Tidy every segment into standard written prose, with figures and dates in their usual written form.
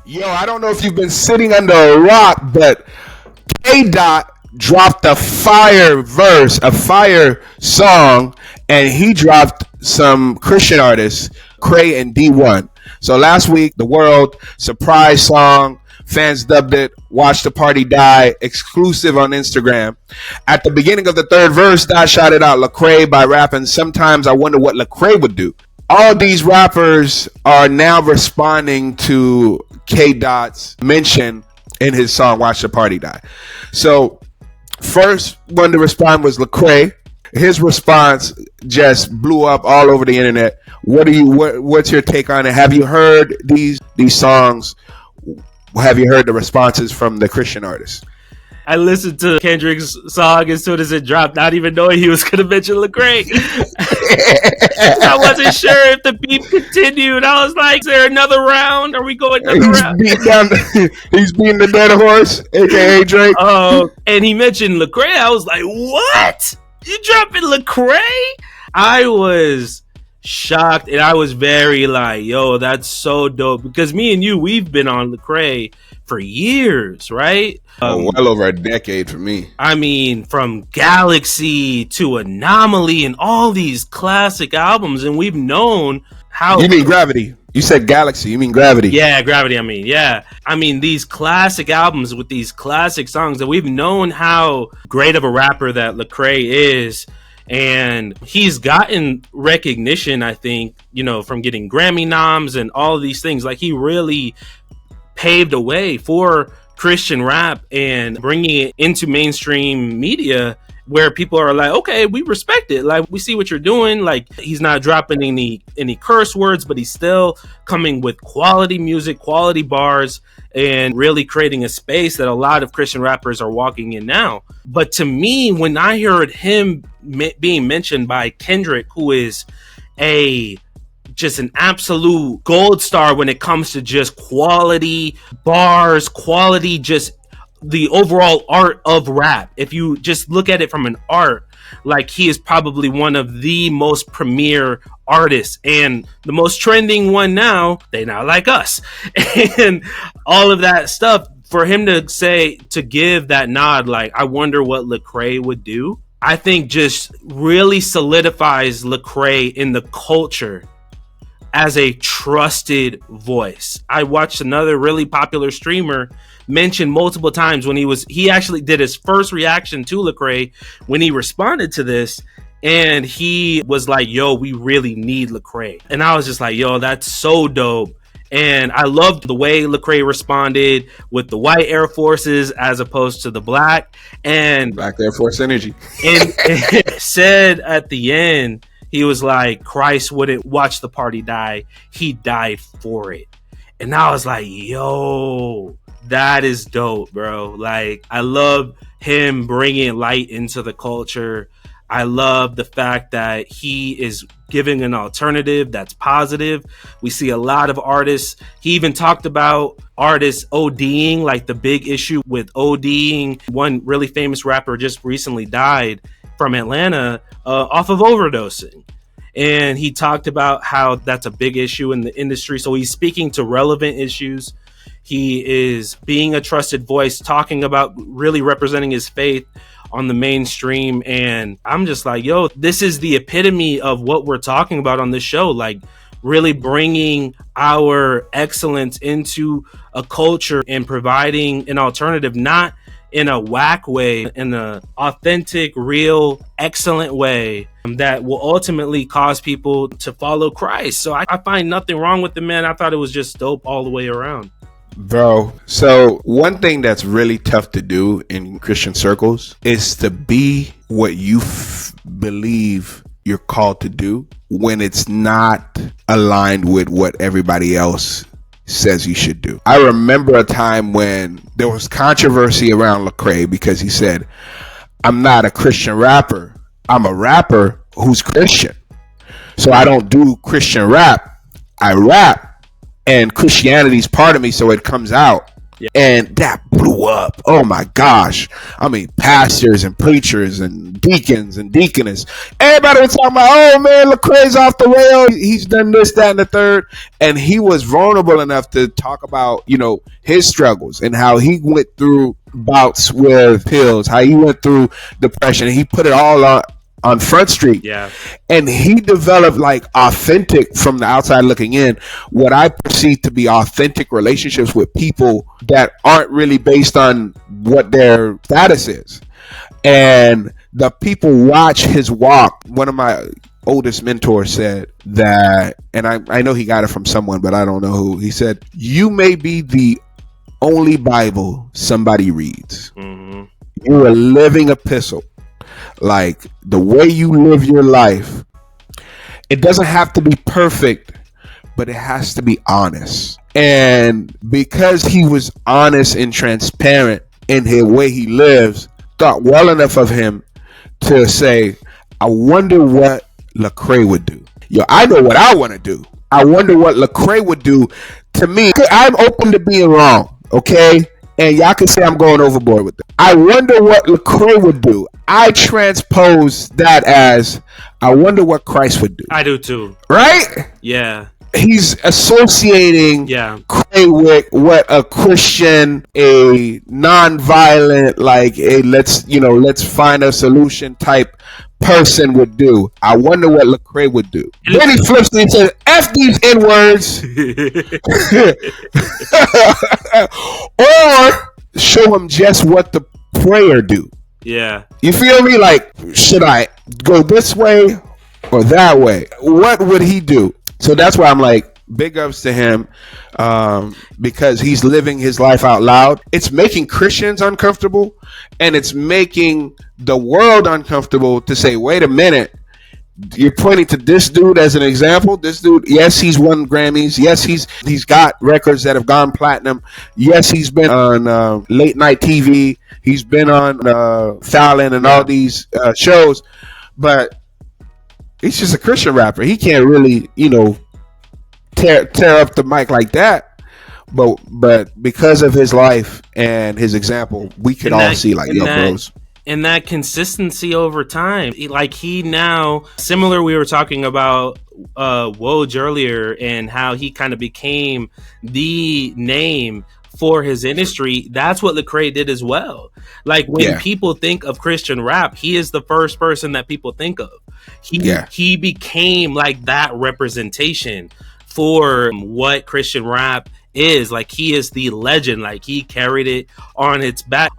Yo, I don't know if you've been sitting under a rock, but K. Dot dropped a fire verse, a fire song, and he dropped some Christian artists, Lecrae and D1. So last week, the world surprise song, fans dubbed it "Watch the Party Die," exclusive on Instagram. At the beginning of the third verse, Dot shouted out Lecrae by rapping, "Sometimes I wonder what Lecrae would do." All these rappers are now responding to K. Dot's mention in his song "Watch the Party Die." So first one to respond was Lecrae. His response just blew up all over the internet. What's your take on it? Have you heard these songs? Have you heard the responses from the Christian artists? I listened to Kendrick's song as soon as it dropped, not even knowing he was going to mention Lecrae. I wasn't sure if the beat continued. I was like, is there another round? Are we going another round? He's beating the dead horse, a.k.a. Drake. Oh, and he mentioned Lecrae. I was like, what? You dropping Lecrae? I was shocked, and I was very like, yo, that's so dope. Because me and you, we've been on Lecrae for years, right? Well over a decade for me. I mean, from Galaxy to Anomaly and all these classic albums, and we've known how... You mean Gravity? You said Galaxy, you mean Gravity. Yeah, Gravity, I mean, these classic albums with these classic songs, that we've known how great of a rapper that Lecrae is. And he's gotten recognition, I think, from getting Grammy noms and all of these things. Like, he really paved a way for Christian rap and bringing it into mainstream media where people are like, okay, we respect it. Like, we see what you're doing. Like, he's not dropping any curse words, but he's still coming with quality music, quality bars, and really creating a space that a lot of Christian rappers are walking in now. But to me, when I heard him being mentioned by Kendrick, who is just an absolute gold star when it comes to just quality bars, quality, just the overall art of rap. If you just look at it from an art, like, he is probably one of the most premier artists and the most trending one now. They Not Like Us and all of that stuff. For him to give that nod, like, I wonder what Lecrae would do, I think just really solidifies Lecrae in the culture as a trusted voice. I watched another really popular streamer mention multiple times when he actually did his first reaction to Lecrae when he responded to this, and he was like, yo, we really need Lecrae. And I was just like, yo, that's so dope. And I loved the way Lecrae responded with the white Air Forces as opposed to the black Air Force energy. And said at the end, he was like, Christ wouldn't watch the party die. He died for it. And I was like, yo, that is dope, bro. Like, I love him bringing light into the culture. I love the fact that he is giving an alternative that's positive. We see a lot of artists. He even talked about artists ODing, like the big issue with ODing. One really famous rapper just recently died from Atlanta off of overdosing. And he talked about how that's a big issue in the industry. So he's speaking to relevant issues. He is being a trusted voice, talking about really representing his faith on the mainstream. And I'm just like, yo, this is the epitome of what we're talking about on this show. Like, really bringing our excellence into a culture and providing an alternative, not in a whack way, in an authentic, real, excellent way that will ultimately cause people to follow Christ. So I find nothing wrong with the man. I thought it was just dope all the way around. Bro, so one thing that's really tough to do in Christian circles is to be what you believe you're called to do when it's not aligned with what everybody else says you should do. I remember a time when there was controversy around Lecrae because he said, I'm not a Christian rapper. I'm a rapper who's Christian. So I don't do Christian rap. I rap. And Christianity's part of me, so it comes out. And that blew up. Oh my gosh. I mean, pastors and preachers and deacons and deaconess. Everybody was talking about, oh man, Lecrae's off the rail. He's done this, that, and the third. And he was vulnerable enough to talk about, his struggles and how he went through bouts with pills, how he went through depression. He put it all on Front Street. Yeah. And he developed like authentic, from the outside looking in, what I perceive to be authentic relationships with people that aren't really based on what their status is. And the people watch his walk. One of my oldest mentors said that, and I know he got it from someone, but I don't know who. He said, you may be the only Bible somebody reads. Mm-hmm. You're a living epistle. Like, the way you live your life, it doesn't have to be perfect, but it has to be honest. And because he was honest and transparent in the way he lives, thought well enough of him to say, I wonder what Lecrae would do. I know what I want to do. I wonder what Lecrae would do to me. I'm open to being wrong, okay? And y'all can say I'm going overboard with it. I wonder what Lecrae would do. I transpose that as, I wonder what Christ would do. I do too. Right? Yeah. He's associating Cray with what a Christian, a non-violent, like a let's find a solution type person would do. I wonder what Lecrae would do. Then he flips it and says, F these N-words. Or show him just what the prayer do. Yeah. You feel me? Like, should I go this way or that way? What would he do? So that's why I'm like, big ups to him, because he's living his life out loud. It's making Christians uncomfortable, and it's making the world uncomfortable to say, wait a minute, you're pointing to this dude as an example. This dude, yes, he's won Grammys. Yes, he's got records that have gone platinum. Yes, he's been on late night TV. He's been on Fallon and all these shows, but he's just a Christian rapper. He can't really, tear up the mic like that. But because of his life and his example, we could all see like, bros. And that consistency over time, like he now, similar, we were talking about Woj earlier and how he kind of became the name for his industry. That's what Lecrae did as well. Like when people think of Christian rap, he is the first person that people think of. He became like that representation for what Christian rap is. Like, he is the legend. Like, he carried it on his back,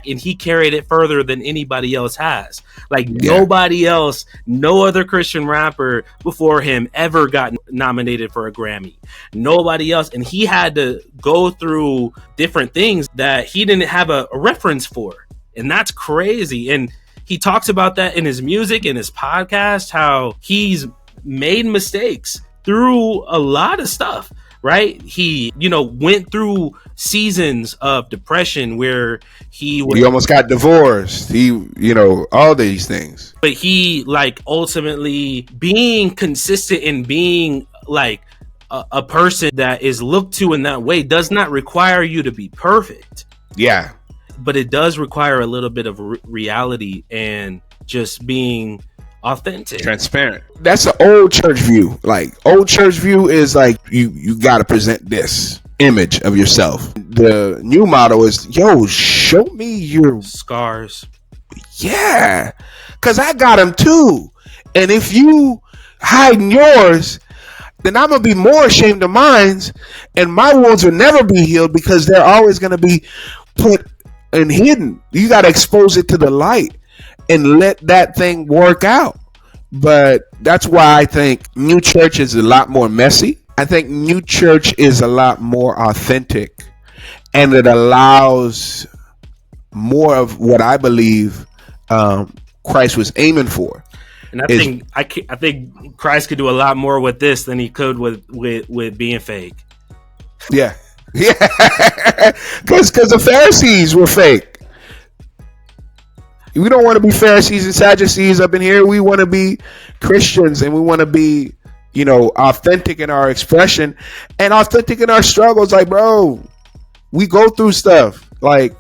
and he carried it further than anybody else has. Like, nobody else, no other Christian rapper before him ever got nominated for a Grammy. Nobody else. And he had to go through different things that he didn't have a reference for. And that's crazy. And he talks about that in his music, in his podcast, how he's made mistakes through a lot of stuff, right? He, went through seasons of depression where he almost got divorced. He, all these things. But he, like, ultimately being consistent and being like a person that is looked to in that way does not require you to be perfect. Yeah. But it does require a little bit of reality and just being authentic, transparent. That's an old church view. Like, old church view is like, you got to present this image of yourself. The new motto is, show me your scars. Yeah, because I got them too. And if you hide yours, then I'm gonna be more ashamed of mine, and my wounds will never be healed because they're always gonna be put and hidden. You got to expose it to the light and let that thing work out. But that's why I think new church is a lot more messy. I think new church is a lot more authentic, and it allows more of what I believe Christ was aiming for. And I think Christ could do a lot more with this than he could with being fake. Yeah, because the Pharisees were fake. We don't want to be Pharisees and Sadducees up in here. We want to be Christians, and we want to be, authentic in our expression and authentic in our struggles. Like, bro, We go through stuff. Like,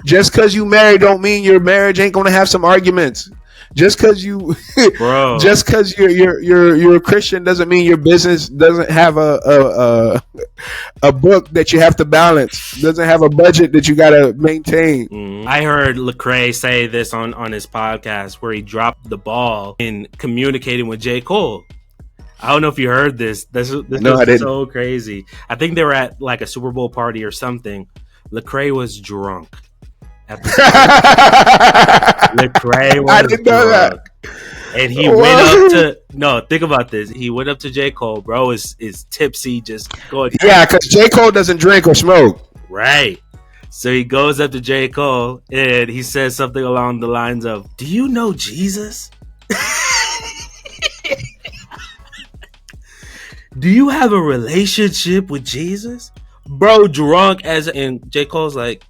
just because you married don't mean your marriage ain't gonna have some arguments. Just because you, Bro. just because you're a Christian doesn't mean your business doesn't have a book that you have to balance. Doesn't have a budget that you gotta maintain. I heard Lecrae say this on his podcast where he dropped the ball in communicating with J. Cole. I don't know if you heard this. This was so crazy. I think they were at like a Super Bowl party or something. Lecrae was drunk. Lecrae was I didn't know drunk. that. And he went up to think about this. He went up to J. Cole, bro. Is tipsy, just going. Yeah, because J. Cole doesn't drink or smoke. Right. So he goes up to J. Cole and he says something along the lines of, "Do you know Jesus? Do you have a relationship with Jesus?" Bro, drunk as, and J. Cole's like,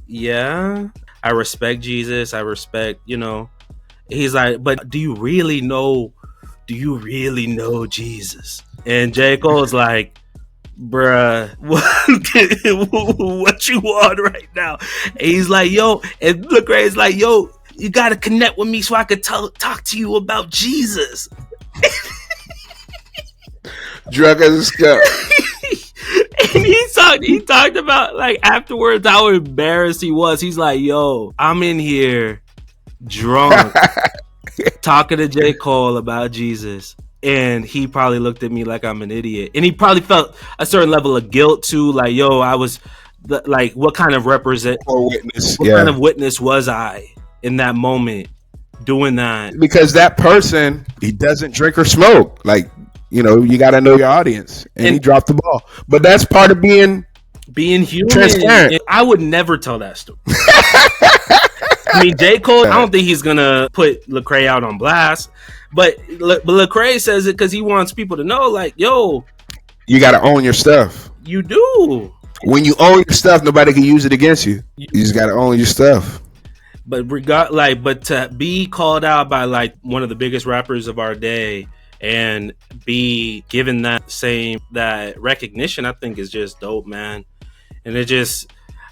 "Yeah, I respect Jesus. I respect, He's like, "But do you really know Jesus?" And J. Cole's like, "Bruh, what you want right now?" And he's like, "Yo," and Lecrae's like, "Yo, you gotta connect with me so I could talk to you about Jesus." Drunk as a skunk. And he talked about, like, afterwards how embarrassed he was. He's like, "Yo, I'm in here drunk talking to J. Cole about Jesus." And he probably looked at me like I'm an idiot. And he probably felt a certain level of guilt too. Like, yo, I was what kind of kind of witness was I in that moment doing that? Because that person, he doesn't drink or smoke. Like, you got to know your audience. And he dropped the ball. But that's part of being human. Transparent. And I would never tell that story. I mean, J. Cole, I don't think he's going to put Lecrae out on blast. But Lecrae says it because he wants people to know, like, yo, you got to own your stuff. You do. When you own your stuff, nobody can use it against you. You just got to own your stuff. But but to be called out by like one of the biggest rappers of our day and be given that recognition, I think is just dope, man. And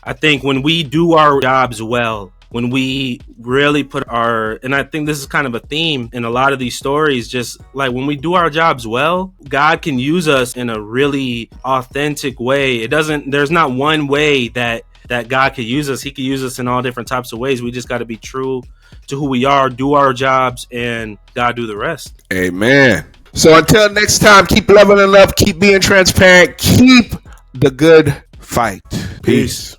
I think when we do our jobs well, when we really and I think this is kind of a theme in a lot of these stories, just like when we do our jobs well, God can use us in a really authentic way. There's not one way that God could use us. He could use us in all different types of ways. We just got to be true to who we are, do our jobs, and God do the rest. Amen. So until next time, keep leveling up, keep being transparent, keep the good fight. Peace.